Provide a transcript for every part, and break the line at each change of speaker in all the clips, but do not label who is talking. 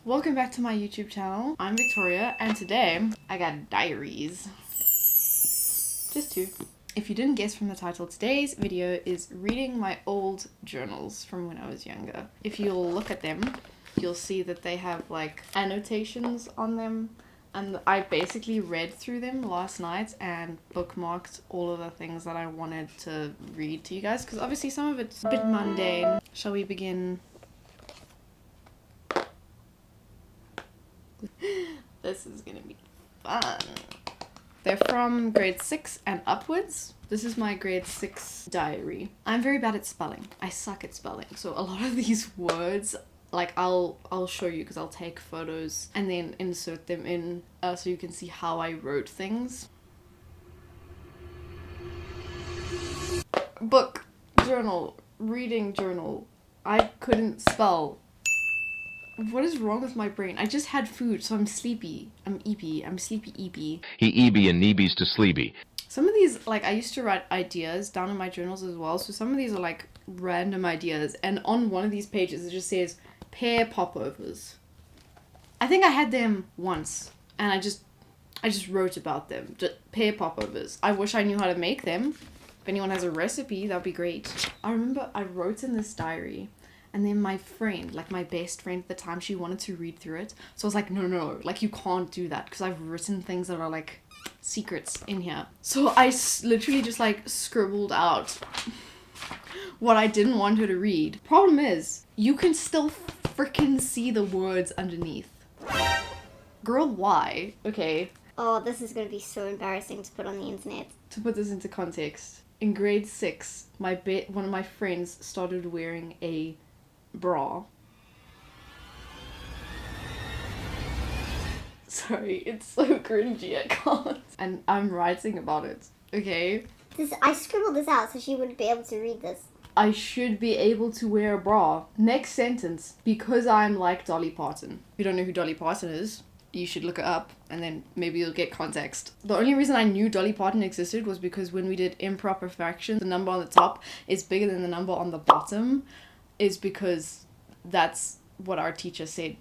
Welcome back to my YouTube channel. I'm Victoria and today I got diaries. Just two. If you didn't guess from the title, today's video is reading my old journals from when I was younger. If you'll look at them, you'll see that they have like annotations on them, and I basically read through them last night and bookmarked all of the things that I wanted to read to you guys, because obviously some of it's a bit mundane. Shall we begin? This is gonna be fun. They're from grade 6 and upwards. This is my grade 6 diary. I'm very bad at spelling. I suck at spelling. So a lot of these words, like I'll show you because I'll take photos and then insert them in so you can see how I wrote things. Book, journal, reading journal. I couldn't spell. What is wrong with my brain? I just had food, so I'm sleepy. I'm sleepy eepy.
He EB and Neebies to Sleeby.
Some of these, like, I used to write ideas down in my journals as well, so some of these are, like, random ideas, and on one of these pages it just says, pear popovers. I think I had them once, and I just wrote about them. Just pear popovers. I wish I knew how to make them. If anyone has a recipe, that'd be great. I remember I wrote in this diary, and then my friend, like my best friend at the time, she wanted to read through it. So I was like, no, like you can't do that because I've written things that are like secrets in here. So I literally just like scribbled out what I didn't want her to read. Problem is, you can still freaking see the words underneath. Girl, why? Okay.
Oh, this is going to be so embarrassing to put on the internet.
To put this into context, in grade 6, one of my friends started wearing a bra. Sorry, it's so cringy, I can't. And I'm writing about it, okay?
I scribbled this out so she wouldn't be able to read this.
I should be able to wear a bra. Next sentence, because I'm like Dolly Parton. If you don't know who Dolly Parton is, you should look it up and then maybe you'll get context. The only reason I knew Dolly Parton existed was because when we did improper fractions, the number on the top is bigger than the number on the bottom, is because that's what our teacher said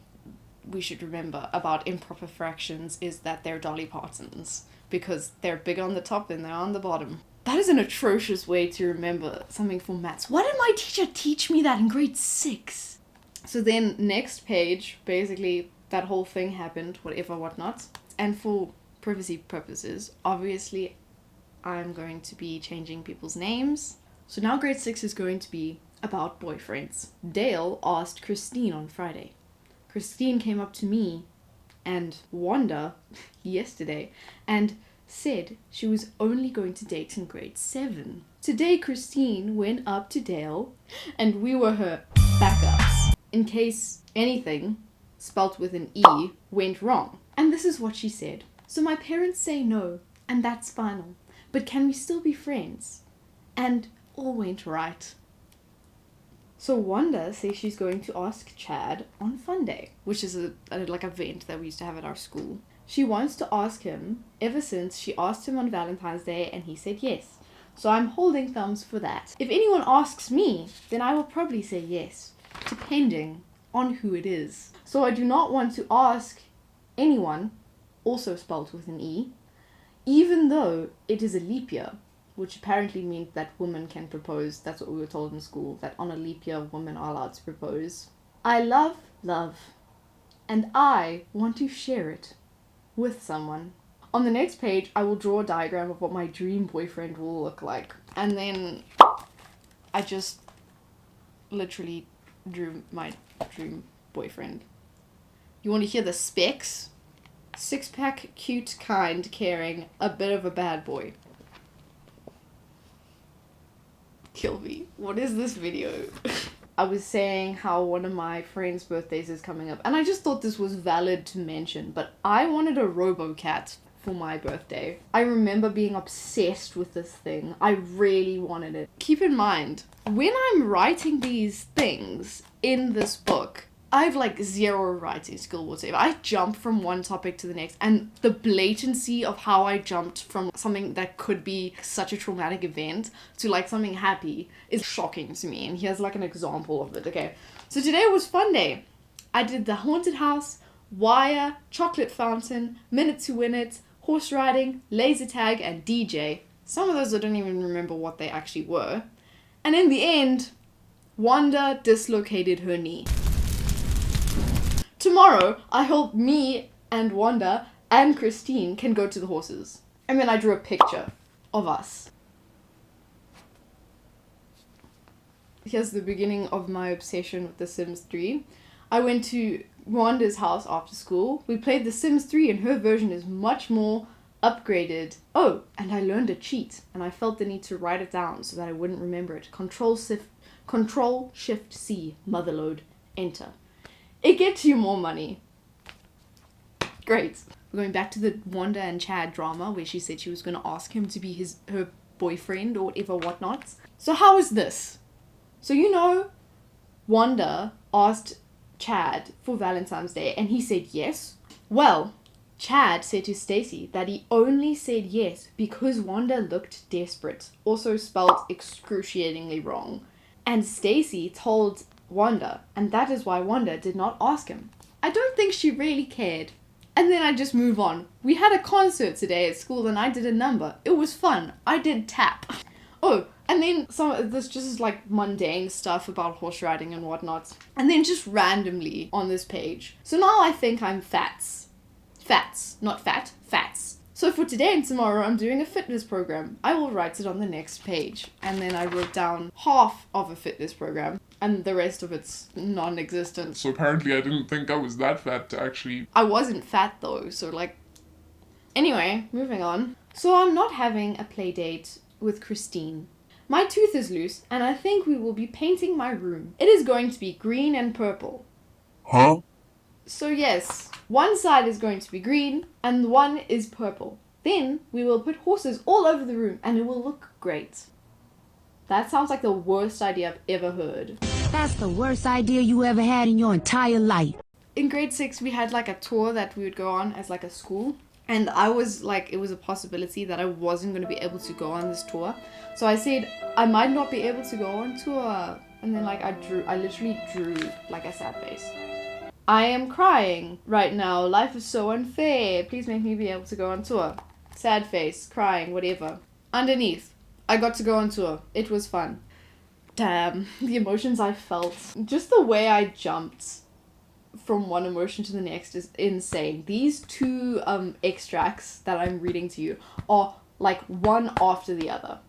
we should remember about improper fractions, is that they're Dolly Partons because they're bigger on the top than they're on the bottom. That is an atrocious way to remember something for maths. Why did my teacher teach me that in grade 6? So then next page, basically that whole thing happened, whatever, whatnot. And for privacy purposes, obviously I'm going to be changing people's names. So now grade 6 is going to be about boyfriends. Dale asked Christine on Friday. Christine came up to me and Wanda yesterday and said she was only going to date in grade 7. Today Christine went up to Dale and we were her backups in case anything spelt with an E went wrong. And this is what she said. So my parents say no, and that's final. But can we still be friends? And all went right. So Wanda says she's going to ask Chad on Fun Day, which is a event that we used to have at our school. She wants to ask him ever since she asked him on Valentine's Day and he said yes. So I'm holding thumbs for that. If anyone asks me, then I will probably say yes, depending on who it is. So I do not want to ask anyone, also spelled with an E, even though it is a leap year, which apparently means that women can propose. That's what we were told in school, that on a leap year women are allowed to propose. I love love, and I want to share it with someone. On the next page, I will draw a diagram of what my dream boyfriend will look like. And then I just literally drew my dream boyfriend. You want to hear the specs? 6-pack, cute, kind, caring, a bit of a bad boy. Kill me. What is this video? I was saying how one of my friend's birthdays is coming up, and I just thought this was valid to mention, but I wanted a RoboCat for my birthday. I remember being obsessed with this thing. I really wanted it. Keep in mind, when I'm writing these things in this book, I have like zero writing skill whatsoever. I jump from one topic to the next, and the blatancy of how I jumped from something that could be such a traumatic event to like something happy is shocking to me. And here's like an example of it. Okay, so today was Fun Day. I did the haunted house, wire, chocolate fountain, minute to win it, horse riding, laser tag, and DJ. Some of those I don't even remember what they actually were. And in the end, Wanda dislocated her knee. Tomorrow, I hope me and Wanda and Christine can go to the horses. And then I drew a picture of us. Here's the beginning of my obsession with The Sims 3. I went to Wanda's house after school. We played The Sims 3 and her version is much more upgraded. Oh, and I learned a cheat and I felt the need to write it down so that I wouldn't remember it. Control Shift C, motherload, enter. It gets you more money. Great. We're going back to the Wanda and Chad drama where she said she was going to ask him to be her boyfriend or whatever whatnot. So how is this? So you know, Wanda asked Chad for Valentine's Day and he said yes. Well, Chad said to Stacy that he only said yes because Wanda looked desperate, also spelled excruciatingly wrong. And Stacy told Wanda, and that is why Wanda did not ask him. I don't think she really cared. And then I just move on. We had a concert today at school and I did a number. It was fun. I did tap. Oh, and then there's just like mundane stuff about horse riding and whatnot. And then just randomly on this page. So now I think I'm fats. Fats, not fat, fats. So for today and tomorrow, I'm doing a fitness program. I will write it on the next page. And then I wrote down half of a fitness program. And the rest of it's non-existent.
So apparently I didn't think I was that fat to actually...
I wasn't fat though, so like... Anyway, moving on. So I'm not having a play date with Christine. My tooth is loose, and I think we will be painting my room. It is going to be green and purple.
Huh?
So yes, one side is going to be green, and one is purple. Then we will put horses all over the room, and it will look great. That sounds like the worst idea I've ever heard.
That's the worst idea you ever had in your entire life.
In grade 6, we had like a tour that we would go on as like a school. And I was like, it was a possibility that I wasn't going to be able to go on this tour. So I said, I might not be able to go on tour. And then like I literally drew like a sad face. I am crying right now. Life is so unfair. Please make me be able to go on tour. Sad face, crying, whatever. Underneath, I got to go on tour. It was fun. Damn, the emotions I felt. Just the way I jumped from one emotion to the next is insane. These two extracts that I'm reading to you are like one after the other.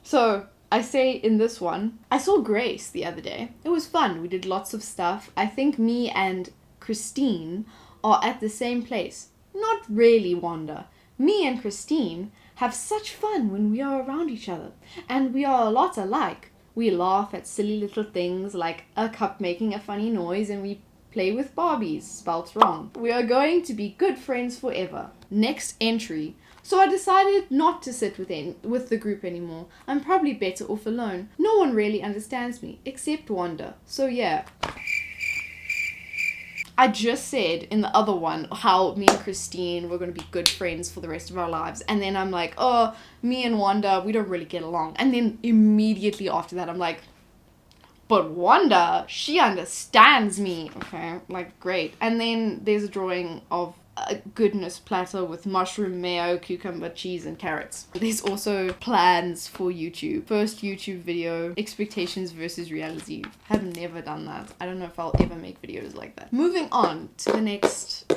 So I say in this one, I saw Grace the other day. It was fun. We did lots of stuff. I think me and Christine are at the same place. Not really, Wanda. Me and Christine have such fun when we are around each other, and we are a lot alike. We laugh at silly little things like a cup making a funny noise, and we play with Barbies, spelt wrong. We are going to be good friends forever. Next entry. So I decided not to sit with the group anymore. I'm probably better off alone. No one really understands me, except Wanda. So yeah. I just said in the other one how me and Christine were going to be good friends for the rest of our lives. And then I'm like, oh, me and Wanda, we don't really get along. And then immediately after that, I'm like, but Wanda, she understands me. Okay, like, great. And then there's a drawing of a goodness platter with mushroom, mayo, cucumber, cheese, and carrots. There's also plans for YouTube. First YouTube video, expectations versus reality. Have never done that. I don't know if I'll ever make videos like that. Moving on to the next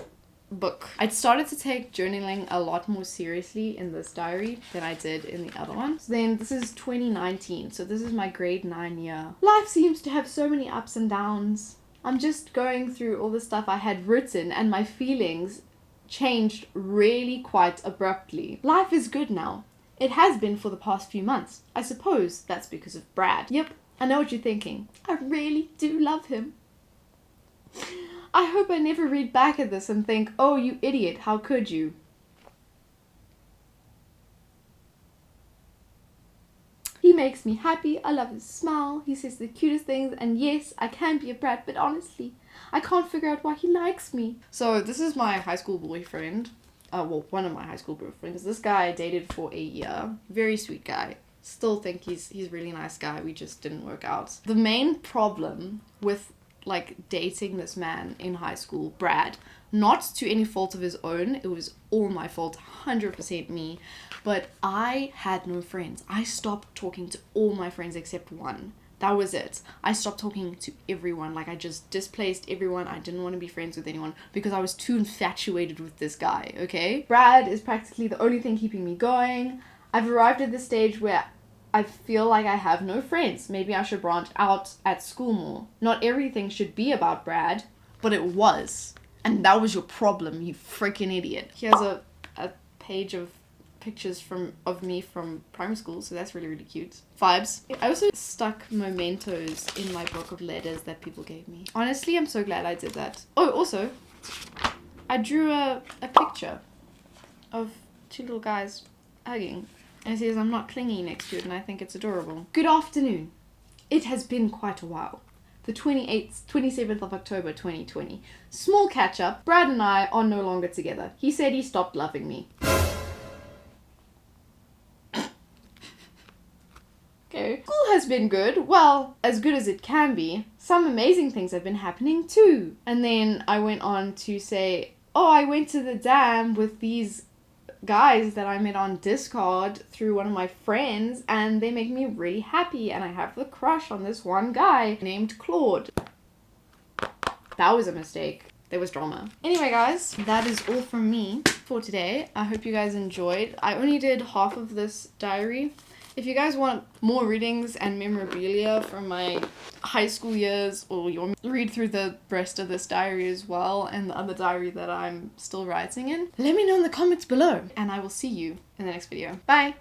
book. I started to take journaling a lot more seriously in this diary than I did in the other one. So then this is 2019, so this is my grade 9 year. Life seems to have so many ups and downs. I'm just going through all the stuff I had written and my feelings changed really quite abruptly. Life is good now. It has been for the past few months. I suppose that's because of Brad. Yep, I know what you're thinking. I really do love him. I hope I never read back at this and think, oh, you idiot, how could you? He makes me happy. I love his smile. He says the cutest things. And yes, I can be a brat, but honestly, I can't figure out why he likes me. So this is my high school boyfriend. Well, one of my high school boyfriends. This guy I dated for a year. Very sweet guy. Still think he's a really nice guy. We just didn't work out. The main problem with like dating this man in high school, Brad. Not to any fault of his own. It was all my fault, 100% me. But I had no friends. I stopped talking to all my friends except one. That was it. I stopped talking to everyone. Like, I just displaced everyone. I didn't want to be friends with anyone because I was too infatuated with this guy, okay? Brad is practically the only thing keeping me going. I've arrived at this stage where I feel like I have no friends. Maybe I should branch out at school more. Not everything should be about Brad, but it was. And that was your problem, you freaking idiot. Here's a page of pictures of me from primary school, so that's really, really cute. Vibes. I also stuck mementos in my book of letters that people gave me. Honestly, I'm so glad I did that. Oh, also, I drew a picture of two little guys hugging. And it says, I'm not clingy next to it, and I think it's adorable. Good afternoon. It has been quite a while. The 27th of October 2020. Small catch up. Brad and I are no longer together. He said he stopped loving me. Okay. School has been good. Well, as good as it can be. Some amazing things have been happening too. And then I went on to say, oh, I went to the dam with these guys that I met on Discord through one of my friends, and they make me really happy, and I have the crush on this one guy named Claude. That was a mistake. There was drama. Anyway, guys, that is all from me for today. I hope you guys enjoyed. I only did half of this diary. If you guys want more readings and memorabilia from my high school years, or you want me to read through the rest of this diary as well, and the other diary that I'm still writing in, let me know in the comments below, and I will see you in the next video. Bye!